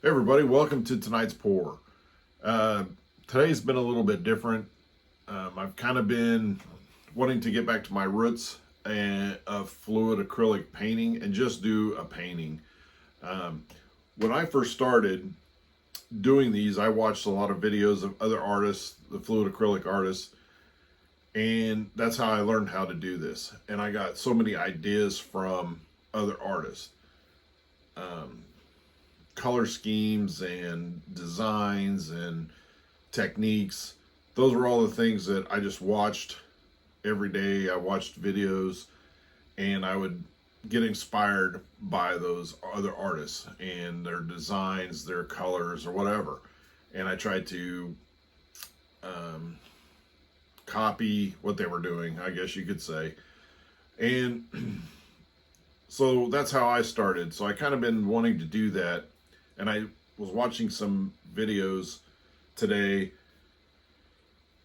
Hey everybody, welcome to tonight's pour. Today's been a little bit different. I've kind of been wanting to get back to my roots of fluid acrylic painting and just do a painting. Um, when I first started doing these, I watched a lot of videos of other artists, the fluid acrylic artists, and that's how I learned how to do this. And I got so many ideas from other artists. Um, Color schemes and designs and techniques. Those were all the things that I just watched every day. I watched videos and I would get inspired by those other artists and their designs, their colors, or whatever. And I tried to um, copy what they were doing, I guess you could say. And so that's how I started. So I kind of been wanting to do that. And I was watching some videos today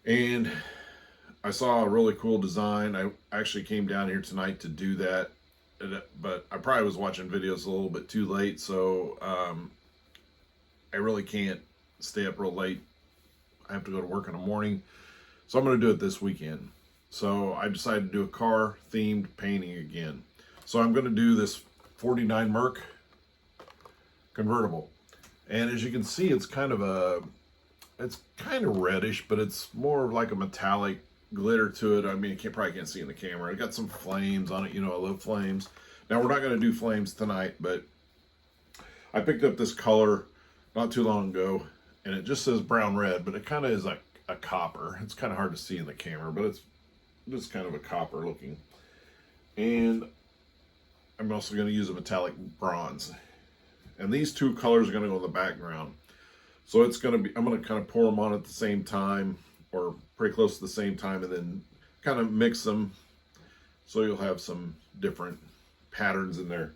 and I saw a really cool design. I actually came down here tonight to do that, but I probably was watching videos a little bit too late, so I really can't stay up real late. I have to go to work in the morning, so I'm going to do it this weekend. So I decided to do a car themed painting again. So I'm going to do this 49 Merc convertible, and as you can see, it's kind of reddish, but it's more like a metallic glitter to it. I mean, you probably can't see in the camera. It got some flames on it. You know, I love flames. Now, we're not going to do flames tonight, but I picked up this color not too long ago, and it just says brown red, but it kind of is like a copper. It's kind of hard to see in the camera, but it's just kind of a copper looking. And I'm also going to use a metallic bronze. And these two colors are going to go in the background. So it's going to be, I'm going to kind of pour them on at the same time, or pretty close to the same time, and then kind of mix them so you'll have some different patterns in there.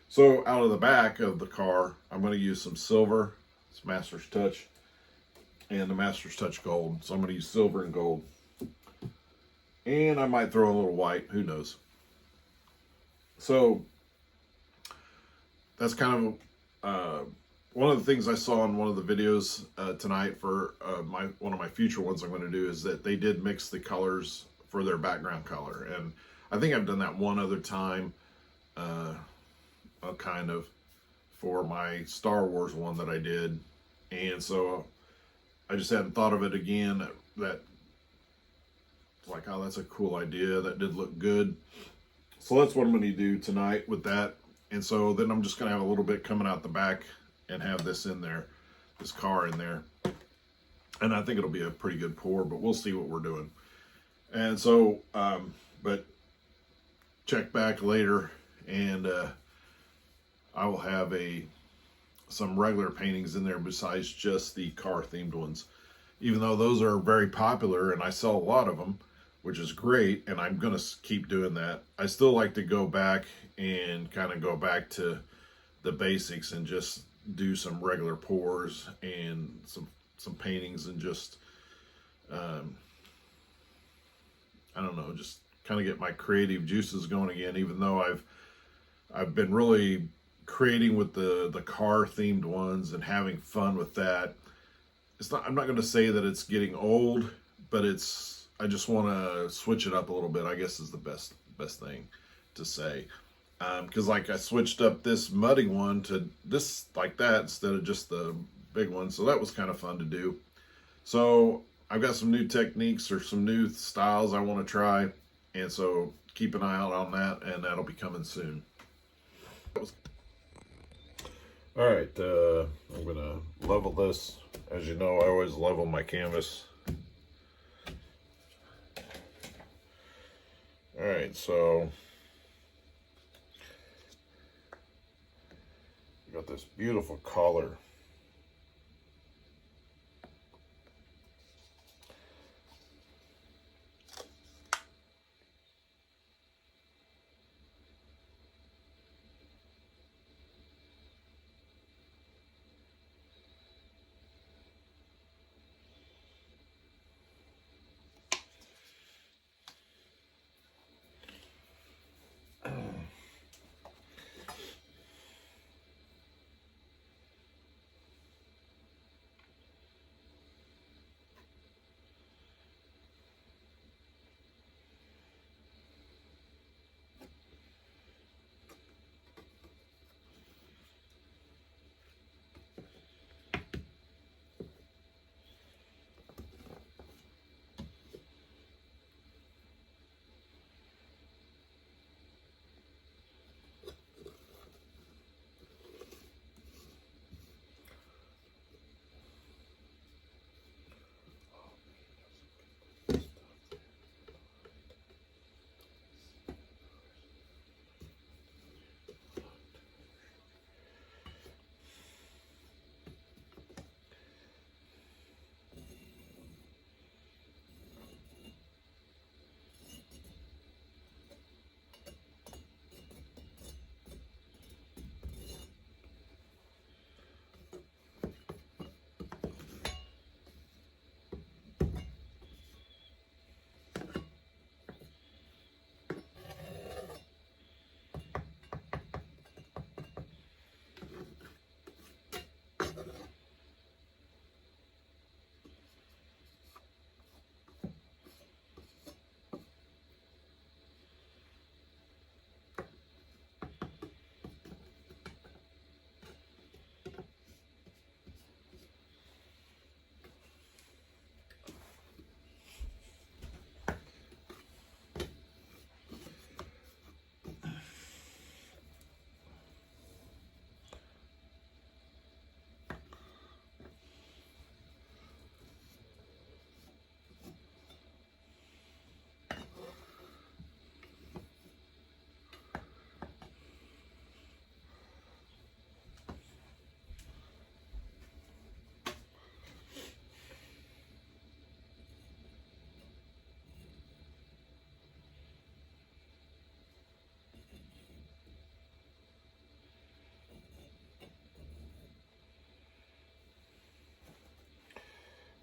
So out of the back of the car, I'm going to use some silver, it's Master's Touch, and the Master's Touch Gold. So I'm going to use silver and gold. And I might throw in a little white, who knows. So that's kind of one of the things I saw in one of the videos tonight for one of my future ones I'm going to do is that they did mix the colors for their background color, and I think I've done that one other time, kind of for my Star Wars one that I did, and so I just hadn't thought of it again. That like, oh, that's a cool idea. That did look good. So that's what I'm going to do tonight with that. And so then I'm just going to have a little bit coming out the back and have this in there, this car in there. And I think it'll be a pretty good pour, but we'll see what we're doing. And so, but check back later, and I will have some regular paintings in there besides just the car themed ones. Even though those are very popular and I sell a lot of them, which is great, and I'm going to keep doing that. I still like to go back and kind of go back to the basics and just do some regular pours and some paintings and just, I don't know, just kind of get my creative juices going again, even though I've been really creating with the car themed ones and having fun with that. I'm not going to say that it's getting old, but I just want to switch it up a little bit, I guess is the best thing to say. Because like I switched up this muddy one to this like that instead of just the big one. So that was kind of fun to do. So I've got some new techniques or some new styles I want to try. And so keep an eye out on that, and that'll be coming soon. All right, I'm going to level this. As you know, I always level my canvas. All right, so we got this beautiful color.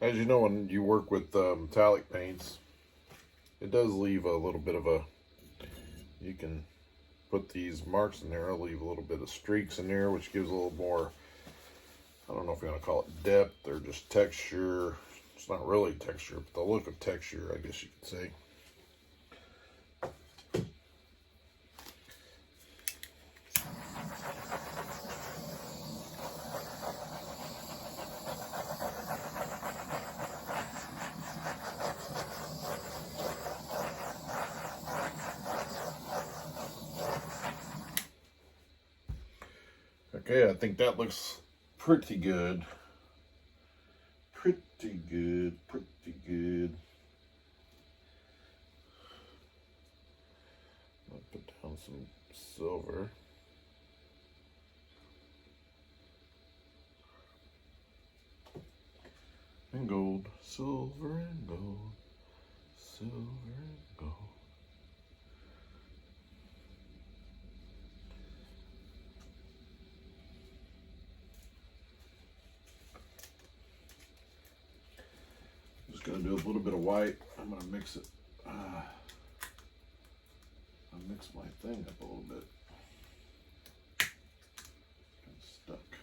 As you know, when you work with metallic paints, it does leave a little bit of a, you can put these marks in there, leave a little bit of streaks in there, which gives a little more, I don't know if you want to call it depth or just texture. It's not really texture, but the look of texture, I guess you could say. Okay, I think that looks pretty good. Pretty good, pretty good. I'll put down some silver. And gold, silver and gold, silver and gold. Just gonna do a little bit of white. I'm gonna mix it. I'll mix my thing up a little bit. Kind of stuck.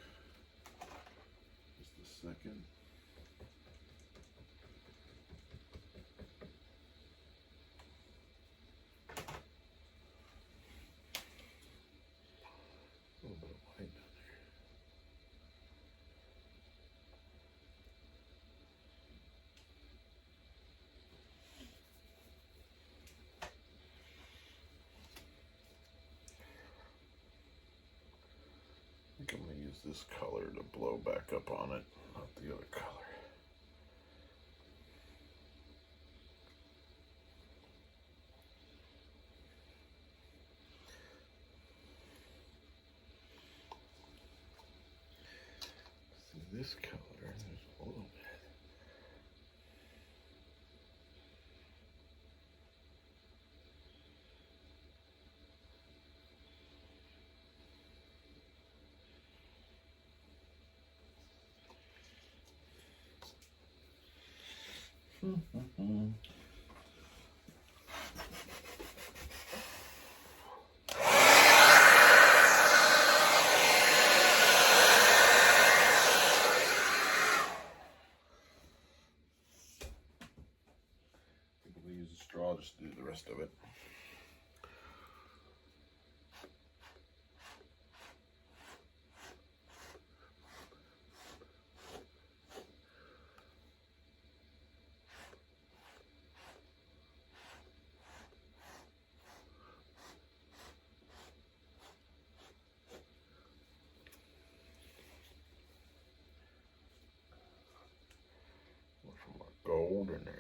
Just a second. A little bit of white down there. I think I'm going to use this color to blow back up on it, not the other color. See this color, there's a little bit. We'll use a straw just to do the rest of it. Some more gold in there.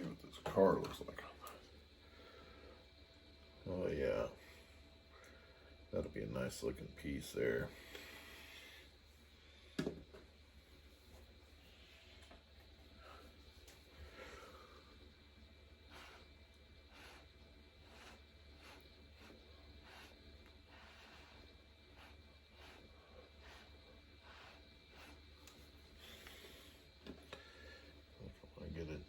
what this car looks like. Oh yeah, that'll be a nice looking piece there. I get it.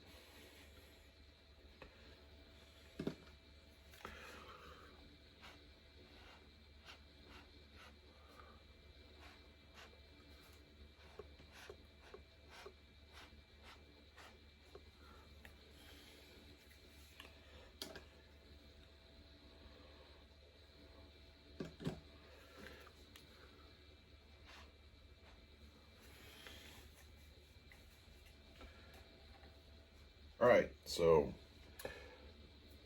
All right, so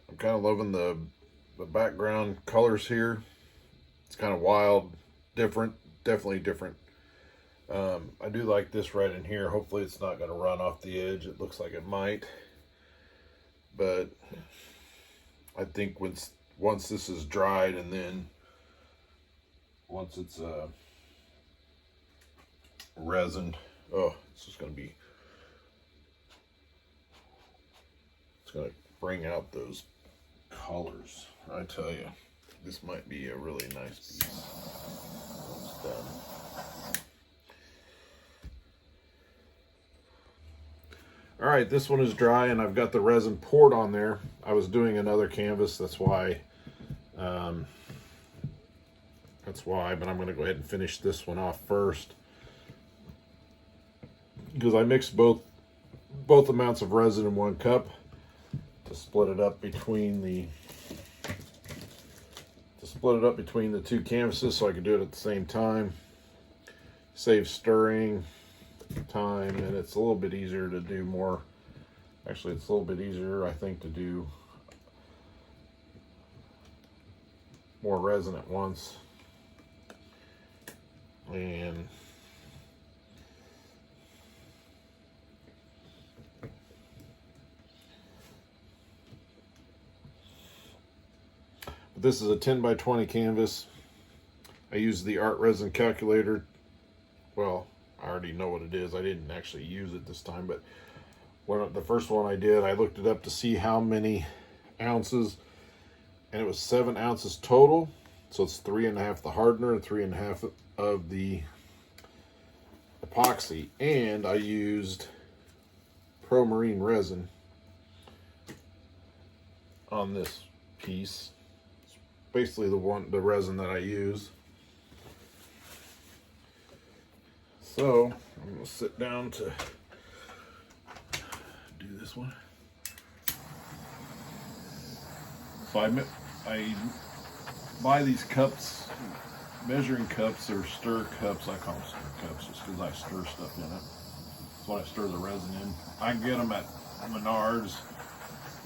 I'm kind of loving the background colors here. It's kind of wild, different, definitely different. I do like this right in here. Hopefully it's not going to run off the edge. It looks like it might, but I think once this is dried, and then once it's resined, oh, it's just going to be, it's going to bring out those colors. I tell you, this might be a really nice piece when it's done. All right, this one is dry, and I've got the resin poured on there. I was doing another canvas, that's why, but I'm going to go ahead and finish this one off first, because I mixed both amounts of resin in one cup to split it up between the two canvases, so I could do it at the same time. Save stirring time, and it's a little bit easier to do more. Actually, it's a little bit easier, I think, to do more resin at once. And this is a 10 by 20 canvas. I use the art resin calculator. Well, I already know what it is. I didn't actually use it this time, but the first one I did, I looked it up to see how many ounces, and it was 7 ounces total. So it's 3.5 the hardener and 3.5 of the epoxy. And I used Pro Marine resin on this piece. It's basically the resin that I use. So I'm going to sit down to do this one. So I buy these cups, measuring cups or stir cups. I call them stir cups just because I stir stuff in it. That's what I stir the resin in. I can get them at Menards.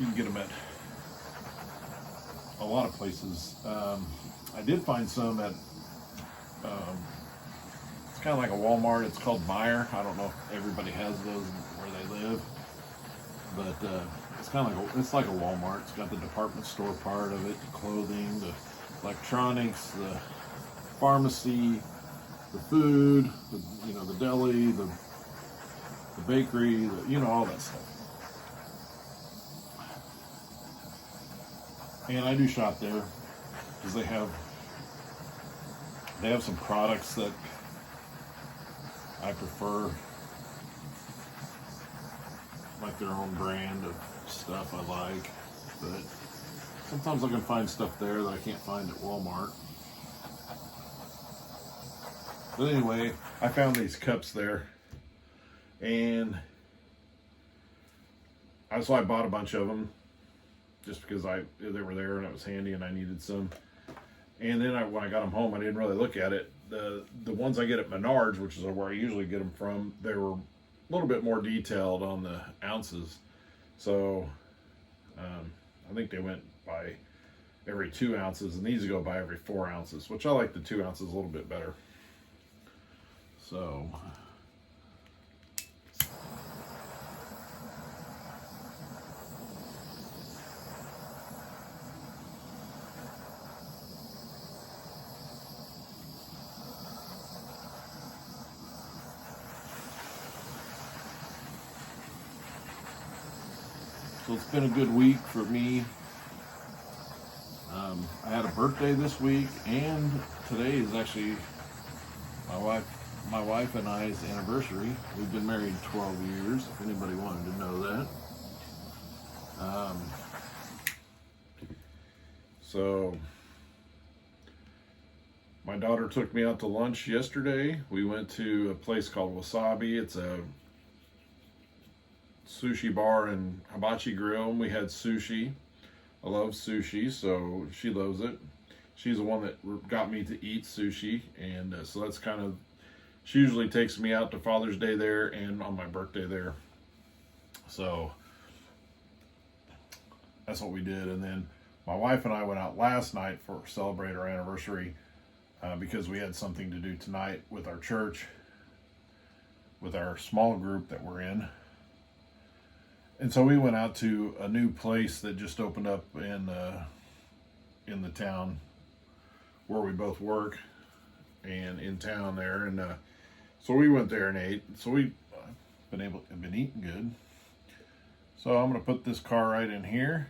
You can get them at a lot of places. I did find some at it's kind of like a Walmart. It's called Meyer. I don't know if everybody has those where they live, but it's kind of like it's like a Walmart. It's got the department store part of it, the clothing, the electronics, the pharmacy, the food, the deli, the bakery, all that stuff. And I do shop there because they have some products that I prefer, like their own brand of stuff I like, but sometimes I can find stuff there that I can't find at Walmart. But anyway, I found these cups there, and so I bought a bunch of them just because they were there and it was handy and I needed some. And then when I got them home, I didn't really look at it. The ones I get at Menards, which is where I usually get them from, they were a little bit more detailed on the ounces. So I think they went by every 2 ounces, and these go by every 4 ounces, which I like the 2 ounces a little bit better. So So it's been a good week for me. I had a birthday this week, and today is actually my wife and I's anniversary. We've been married 12 years, if anybody wanted to know that. So my daughter took me out to lunch yesterday. We went to a place called Wasabi. It's a sushi bar and hibachi grill, and we had sushi. I love sushi, so she loves it. She's the one that got me to eat sushi, and so that's kind of, she usually takes me out to Father's Day there and on my birthday there. So that's what we did. And then my wife and I went out last night for celebrate our anniversary because we had something to do tonight with our church, with our small group that we're in. And so we went out to a new place that just opened up in the town where we both work, and in town there. And so we went there and ate. So we've been eating good. So I'm gonna put this car right in here.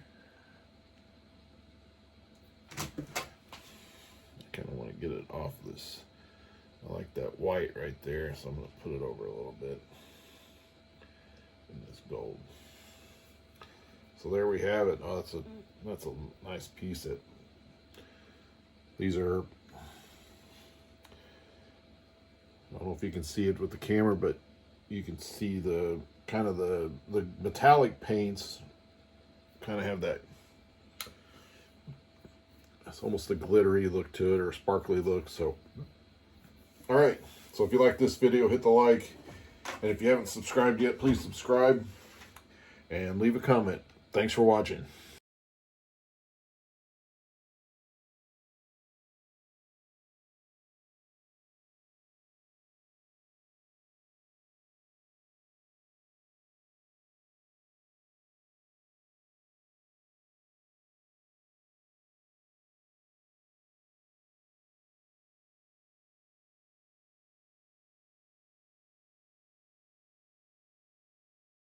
I kind of want to get it off this. I like that white right there, so I'm gonna put it over a little bit in this gold. So there we have it. Oh, that's a nice piece. These are, I don't know if you can see it with the camera, but you can see the kind of the metallic paints kind of have that, it's almost a glittery look to it, or a sparkly look. So all right, so if you like this video, hit the like, and if you haven't subscribed yet, please subscribe and leave a comment. Thanks for watching.